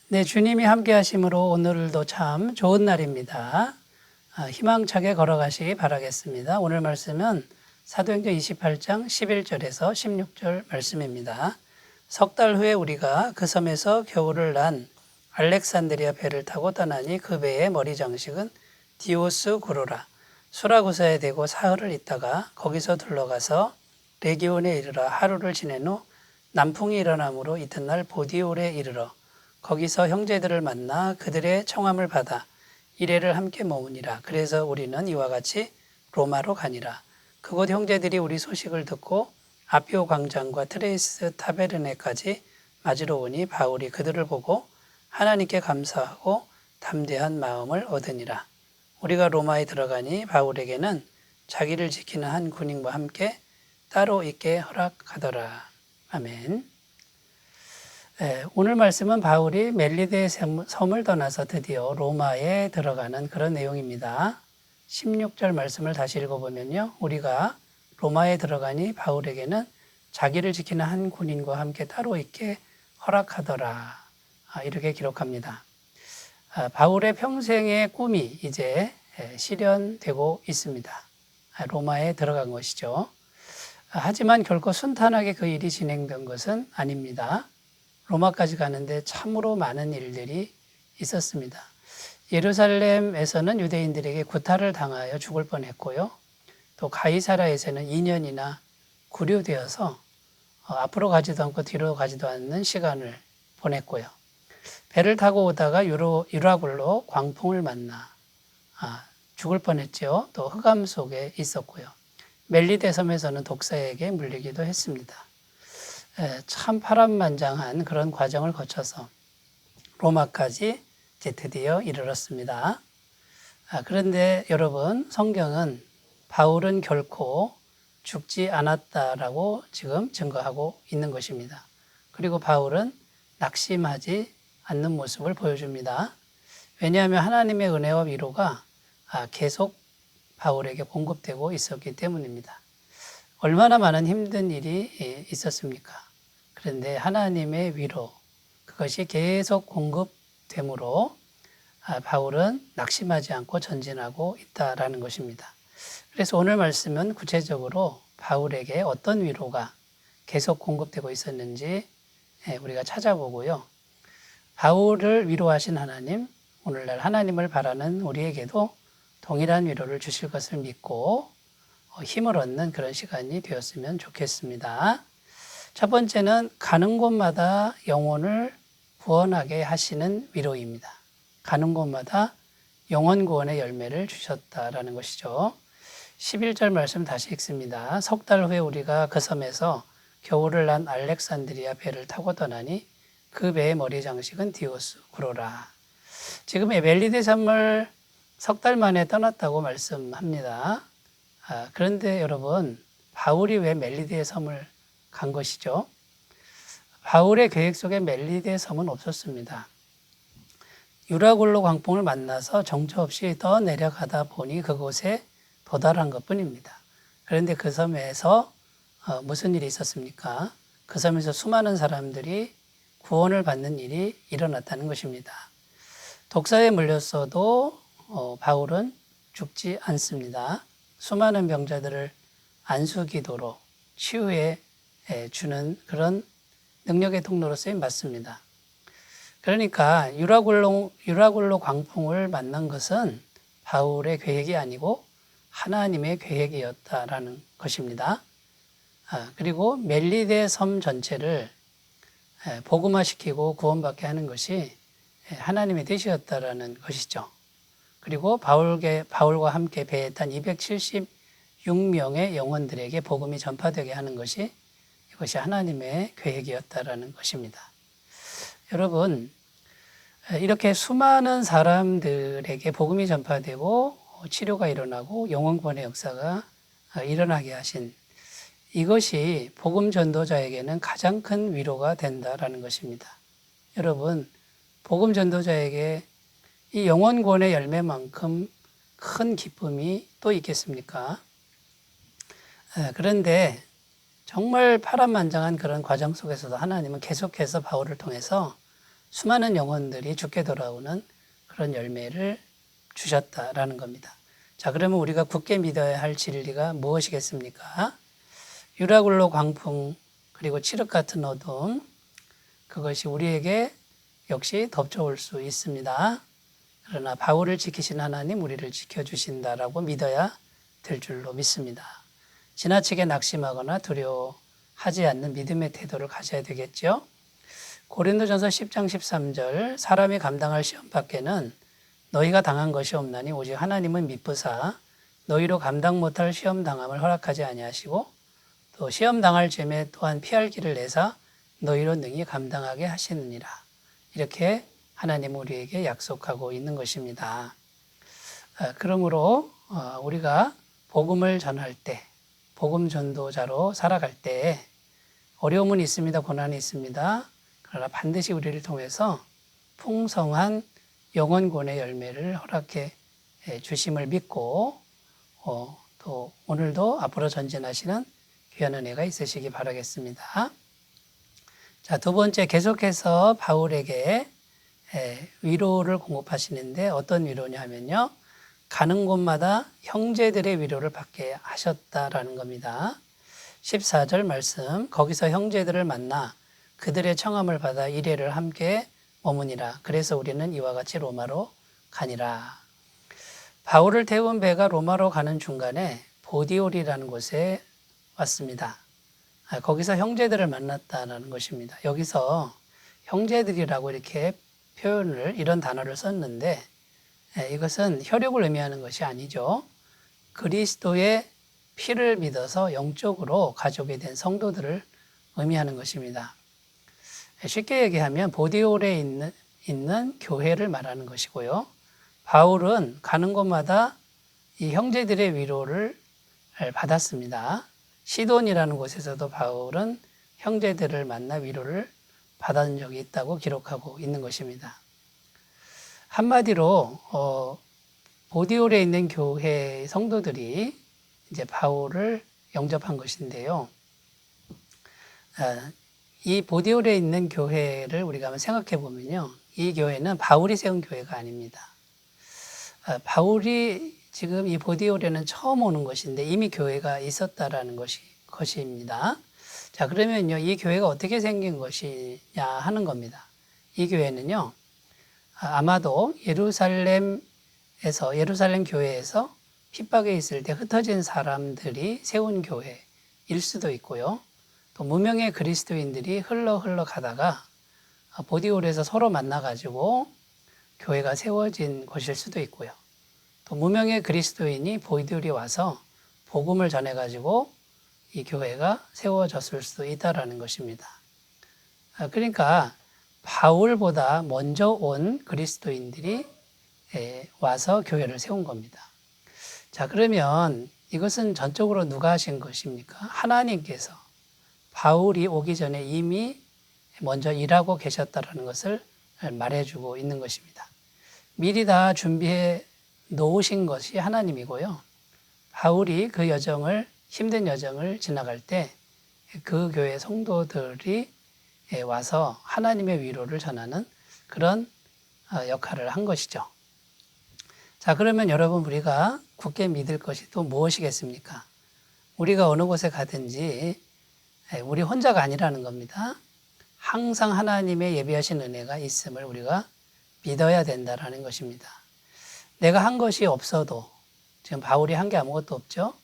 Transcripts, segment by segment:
네, 주님이 함께 하심으로 오늘도 참 좋은 날입니다. 희망차게 걸어가시기 바라겠습니다. 오늘 말씀은 사도행전 28장 11절에서 16절 말씀입니다. 석 달 후에 우리가 그 섬에서 겨울을 난 알렉산드리아 배를 타고 떠나니 그 배의 머리 장식은 디오스 구로라. 수라구사에 대고 사흘을 있다가 거기서 둘러가서 레기온에 이르러 하루를 지낸 후 남풍이 일어나므로 이튿날 보디올에 이르러 거기서 형제들을 만나 그들의 청함을 받아 이레를 함께 머무니라. 그래서 우리는 이와 같이 로마로 가니라. 그곳 형제들이 우리 소식을 듣고 아피오 광장과 트레이스 타베르네까지 맞으러 오니 바울이 그들을 보고 하나님께 감사하고 담대한 마음을 얻으니라. 우리가 로마에 들어가니 바울에게는 자기를 지키는 한 군인과 함께 따로 있게 허락하더라. 아멘. 오늘 말씀은 바울이 멜리데 섬을 떠나서 드디어 로마에 들어가는 그런 내용입니다. 16절 말씀을 다시 읽어보면요. 우리가 로마에 들어가니 바울에게는 자기를 지키는 한 군인과 함께 따로 있게 허락하더라. 이렇게 기록합니다. 바울의 평생의 꿈이 이제 실현되고 있습니다. 로마에 들어간 것이죠. 하지만 결코 순탄하게 그 일이 진행된 것은 아닙니다. 로마까지 가는데 참으로 많은 일들이 있었습니다. 예루살렘에서는 유대인들에게 구타를 당하여 죽을 뻔했고요. 또 가이사라에서는 2년이나 구류되어서 앞으로 가지도 않고 뒤로 가지도 않는 시간을 보냈고요. 배를 타고 오다가 유라굴로 광풍을 만나 죽을 뻔했죠. 또 흑암 속에 있었고요. 멜리데 섬에서는 독사에게 물리기도 했습니다. 참 파란만장한 그런 과정을 거쳐서 로마까지 이제 드디어 이르렀습니다. 그런데 여러분, 성경은 바울은 결코 죽지 않았다라고 지금 증거하고 있는 것입니다. 그리고 바울은 낙심하지 않는 모습을 보여줍니다. 왜냐하면 하나님의 은혜와 위로가 계속 바울에게 공급되고 있었기 때문입니다. 얼마나 많은 힘든 일이 있었습니까? 그런데 하나님의 위로, 그것이 계속 공급되므로 바울은 낙심하지 않고 전진하고 있다라는 것입니다. 그래서 오늘 말씀은 구체적으로 바울에게 어떤 위로가 계속 공급되고 있었는지 우리가 찾아보고요. 바울을 위로하신 하나님, 오늘날 하나님을 바라는 우리에게도 동일한 위로를 주실 것을 믿고 힘을 얻는 그런 시간이 되었으면 좋겠습니다. 첫 번째는 가는 곳마다 영혼을 구원하게 하시는 위로입니다. 가는 곳마다 영혼 구원의 열매를 주셨다라는 것이죠. 11절 말씀 다시 읽습니다. 석 달 후에 우리가 그 섬에서 겨울을 난 알렉산드리아 배를 타고 떠나니 그 배의 머리 장식은 디오스 구로라. 지금 멜리데 섬을 석 달 만에 떠났다고 말씀합니다. 그런데 여러분, 바울이 왜 멜리데 섬을 간 것이죠? 바울의 계획 속에 멜리데 섬은 없었습니다. 유라굴로 광풍을 만나서 정처 없이 더 내려가다 보니 그곳에 도달한 것뿐입니다. 그런데 그 섬에서 무슨 일이 있었습니까? 그 섬에서 수많은 사람들이 구원을 받는 일이 일어났다는 것입니다. 독사에 물렸어도 바울은 죽지 않습니다. 수많은 병자들을 안수기도로 치유해 주는 그런 능력의 통로로 쓰임 받습니다. 그러니까 유라굴로 광풍을 만난 것은 바울의 계획이 아니고 하나님의 계획이었다라는 것입니다. 그리고 멜리데 섬 전체를 복음화시키고 구원받게 하는 것이 하나님의 뜻이었다라는 것이죠. 그리고 바울과 함께 배에 탄 276명의 영혼들에게 복음이 전파되게 하는 것이 이것이 하나님의 계획이었다라는 것입니다. 여러분, 이렇게 수많은 사람들에게 복음이 전파되고 치료가 일어나고 영혼 구원의 역사가 일어나게 하신 이것이 복음 전도자에게는 가장 큰 위로가 된다라는 것입니다. 여러분, 복음 전도자에게 이 영혼 구원의 열매만큼 큰 기쁨이 또 있겠습니까? 그런데 정말 파란만장한 그런 과정 속에서도 하나님은 계속해서 바울을 통해서 수많은 영혼들이 죽게 돌아오는 그런 열매를 주셨다라는 겁니다. 자, 그러면 우리가 굳게 믿어야 할 진리가 무엇이겠습니까? 유라굴로 광풍 그리고 칠흑 같은 어둠, 그것이 우리에게 역시 덮쳐올 수 있습니다. 그러나 바울을 지키신 하나님 우리를 지켜주신다라고 믿어야 될 줄로 믿습니다. 지나치게 낙심하거나 두려워하지 않는 믿음의 태도를 가져야 되겠죠. 고린도전서 10장 13절, 사람이 감당할 시험 밖에는 너희가 당한 것이 없나니 오직 하나님은 미쁘사 너희로 감당 못할 시험 당함을 허락하지 아니하시고 또 시험 당할 즈음에 또한 피할 길을 내사 너희로 능히 감당하게 하시느니라. 이렇게 하나님 우리에게 약속하고 있는 것입니다. 그러므로 우리가 복음을 전할 때, 복음 전도자로 살아갈 때 어려움은 있습니다. 고난이 있습니다. 그러나 반드시 우리를 통해서 풍성한 영혼권의 열매를 허락해 주심을 믿고 또 오늘도 앞으로 전진하시는 귀한 은혜가 있으시기 바라겠습니다. 자, 두 번째, 계속해서 바울에게 위로를 공급하시는데 어떤 위로냐 하면요, 가는 곳마다 형제들의 위로를 받게 하셨다라는 겁니다. 14절 말씀, 거기서 형제들을 만나 그들의 청함을 받아 이레를 함께 머무니라. 그래서 우리는 이와 같이 로마로 가니라. 바울을 태운 배가 로마로 가는 중간에 보디올이라는 곳에 왔습니다. 거기서 형제들을 만났다는 것입니다. 여기서 형제들이라고 이렇게 표현을, 이런 단어를 썼는데 이것은 혈육을 의미하는 것이 아니죠. 그리스도의 피를 믿어서 영적으로 가족이 된 성도들을 의미하는 것입니다. 쉽게 얘기하면 보디올에 있는 교회를 말하는 것이고요. 바울은 가는 곳마다 이 형제들의 위로를 받았습니다. 시돈이라는 곳에서도 바울은 형제들을 만나 위로를 받은 적이 있다고 기록하고 있는 것입니다. 한마디로 보디올에 있는 교회 성도들이 이제 바울을 영접한 것인데요. 이 보디올에 있는 교회를 우리가 한번 생각해 보면요, 이 교회는 바울이 세운 교회가 아닙니다. 바울이 지금 이 보디올에는 처음 오는 것인데 이미 교회가 있었다라는 것입니다. 자, 그러면요, 이 교회가 어떻게 생긴 것이냐 하는 겁니다. 이 교회는요, 아마도 예루살렘 교회에서 핍박에 있을 때 흩어진 사람들이 세운 교회일 수도 있고요. 또 무명의 그리스도인들이 흘러 가다가 보디올에서 서로 만나가지고 교회가 세워진 것일 수도 있고요. 또 무명의 그리스도인이 보디올에 와서 복음을 전해가지고 이 교회가 세워졌을 수도 있다라는 것입니다. 그러니까 바울보다 먼저 온 그리스도인들이 와서 교회를 세운 겁니다. 자, 그러면 이것은 전적으로 누가 하신 것입니까? 하나님께서 바울이 오기 전에 이미 먼저 일하고 계셨다는 것을 말해주고 있는 것입니다. 미리 다 준비해 놓으신 것이 하나님이고요. 바울이 그 힘든 여정을 지나갈 때 그 교회 성도들이 와서 하나님의 위로를 전하는 그런 역할을 한 것이죠. 자, 그러면 여러분, 우리가 굳게 믿을 것이 또 무엇이겠습니까? 우리가 어느 곳에 가든지 우리 혼자가 아니라는 겁니다. 항상 하나님의 예비하신 은혜가 있음을 우리가 믿어야 된다는 것입니다. 내가 한 것이 없어도, 지금 바울이 한 게 아무것도 없죠.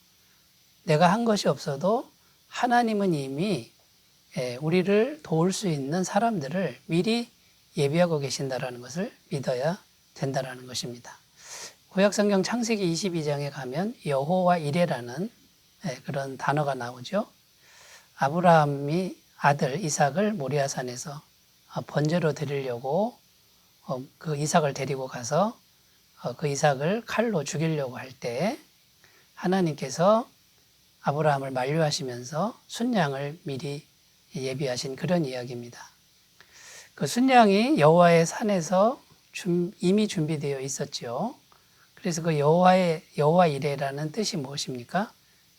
내가 한 것이 없어도 하나님은 이미 우리를 도울 수 있는 사람들을 미리 예비하고 계신다는 것을 믿어야 된다는 것입니다. 구약성경 창세기 22장에 가면 여호와 이레라는 그런 단어가 나오죠. 아브라함이 아들 이삭을 모리아산에서 번제로 드리려고 그 이삭을 데리고 가서 그 이삭을 칼로 죽이려고 할 때 하나님께서 아브라함을 만류하시면서 순양을 미리 예비하신 그런 이야기입니다. 그 순양이 여호와의 산에서 이미 준비되어 있었죠. 그래서 그 여호와 이레라는 뜻이 무엇입니까?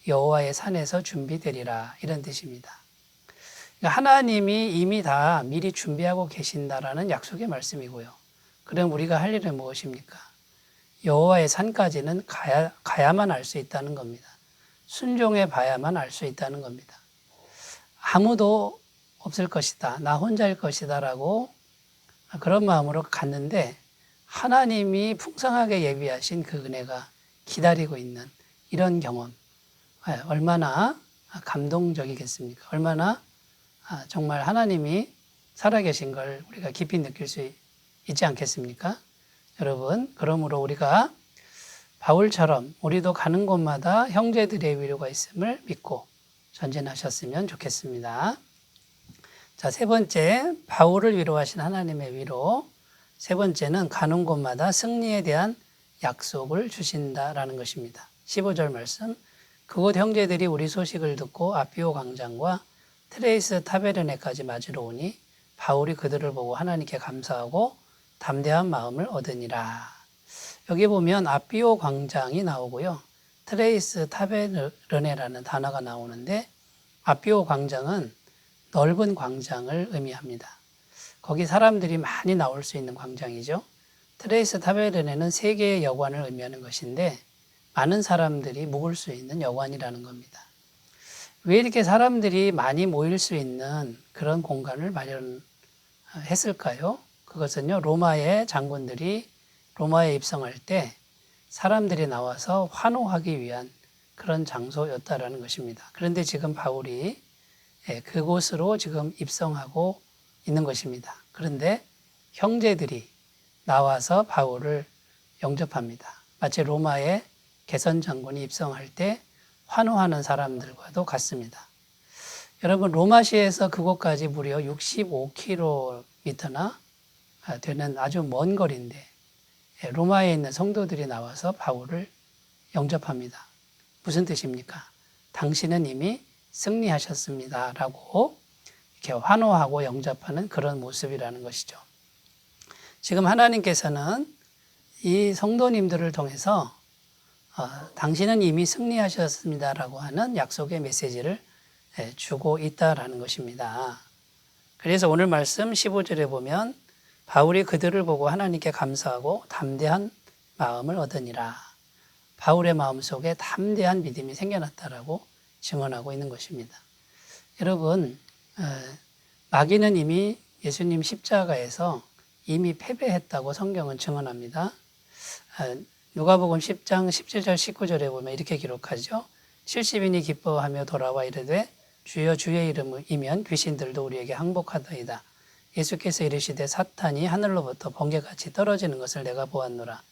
여호와의 산에서 준비되리라, 이런 뜻입니다. 하나님이 이미 다 미리 준비하고 계신다라는 약속의 말씀이고요. 그럼 우리가 할 일은 무엇입니까? 여호와의 산까지는 가야만 알 수 있다는 겁니다. 순종해 봐야만 알 수 있다는 겁니다. 아무도 없을 것이다. 나 혼자일 것이다. 라고 그런 마음으로 갔는데 하나님이 풍성하게 예비하신 그 은혜가 기다리고 있는 이런 경험. 얼마나 감동적이겠습니까? 얼마나 정말 하나님이 살아계신 걸 우리가 깊이 느낄 수 있지 않겠습니까? 여러분, 그러므로 우리가 바울처럼 우리도 가는 곳마다 형제들의 위로가 있음을 믿고 전진하셨으면 좋겠습니다. 자, 세 번째, 바울을 위로하신 하나님의 위로. 세 번째는 가는 곳마다 승리에 대한 약속을 주신다라는 것입니다. 15절 말씀. 그곳 형제들이 우리 소식을 듣고 아비오 광장과 트레이스 타베르네까지 맞으러 오니 바울이 그들을 보고 하나님께 감사하고 담대한 마음을 얻으니라. 여기 보면 아비오 광장이 나오고요. 트레이스 타베르네라는 단어가 나오는데 아비오 광장은 넓은 광장을 의미합니다. 거기 사람들이 많이 나올 수 있는 광장이죠. 트레이스 타베르네는 세 개의 여관을 의미하는 것인데 많은 사람들이 묵을 수 있는 여관이라는 겁니다. 왜 이렇게 사람들이 많이 모일 수 있는 그런 공간을 마련했을까요? 그것은요, 로마의 장군들이 로마에 입성할 때 사람들이 나와서 환호하기 위한 그런 장소였다라는 것입니다. 그런데 지금 바울이 그곳으로 지금 입성하고 있는 것입니다. 그런데 형제들이 나와서 바울을 영접합니다. 마치 로마의 개선 장군이 입성할 때 환호하는 사람들과도 같습니다. 여러분, 로마시에서 그곳까지 무려 65km나 되는 아주 먼 거리인데 로마에 있는 성도들이 나와서 바울을 영접합니다. 무슨 뜻입니까? 당신은 이미 승리하셨습니다. 라고 이렇게 환호하고 영접하는 그런 모습이라는 것이죠. 지금 하나님께서는 이 성도님들을 통해서 당신은 이미 승리하셨습니다라고 하는 약속의 메시지를 주고 있다라는 것입니다. 그래서 오늘 말씀 15절에 보면 바울이 그들을 보고 하나님께 감사하고 담대한 마음을 얻으니라. 바울의 마음속에 담대한 믿음이 생겨났다라고 증언하고 있는 것입니다. 여러분, 마귀는 이미 예수님 십자가에서 이미 패배했다고 성경은 증언합니다. 누가복음 10장 17절 19절에 보면 이렇게 기록하죠. 70인이 기뻐하며 돌아와 이르되 주여 주의 이름이면 귀신들도 우리에게 항복하더이다. 예수께서 이르시되 사탄이 하늘로부터 번개같이 떨어지는 것을 내가 보았노라.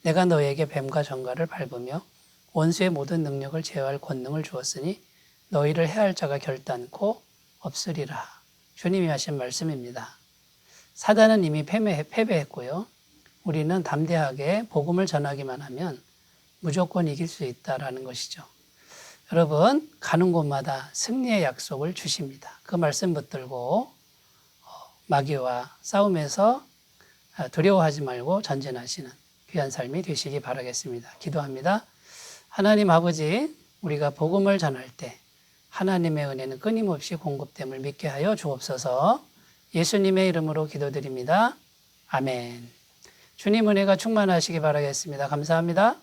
내가 너에게 뱀과 정갈을 밟으며 원수의 모든 능력을 제어할 권능을 주었으니 너희를 해할 자가 결단코 없으리라. 주님이 하신 말씀입니다. 사단은 이미 패배했고요. 우리는 담대하게 복음을 전하기만 하면 무조건 이길 수 있다라는 것이죠. 여러분, 가는 곳마다 승리의 약속을 주십니다. 그 말씀 붙들고 마귀와 싸움에서 두려워하지 말고 전진하시는 귀한 삶이 되시기 바라겠습니다. 기도합니다. 하나님 아버지, 우리가 복음을 전할 때 하나님의 은혜는 끊임없이 공급됨을 믿게 하여 주옵소서. 예수님의 이름으로 기도드립니다. 아멘. 주님 은혜가 충만하시기 바라겠습니다. 감사합니다.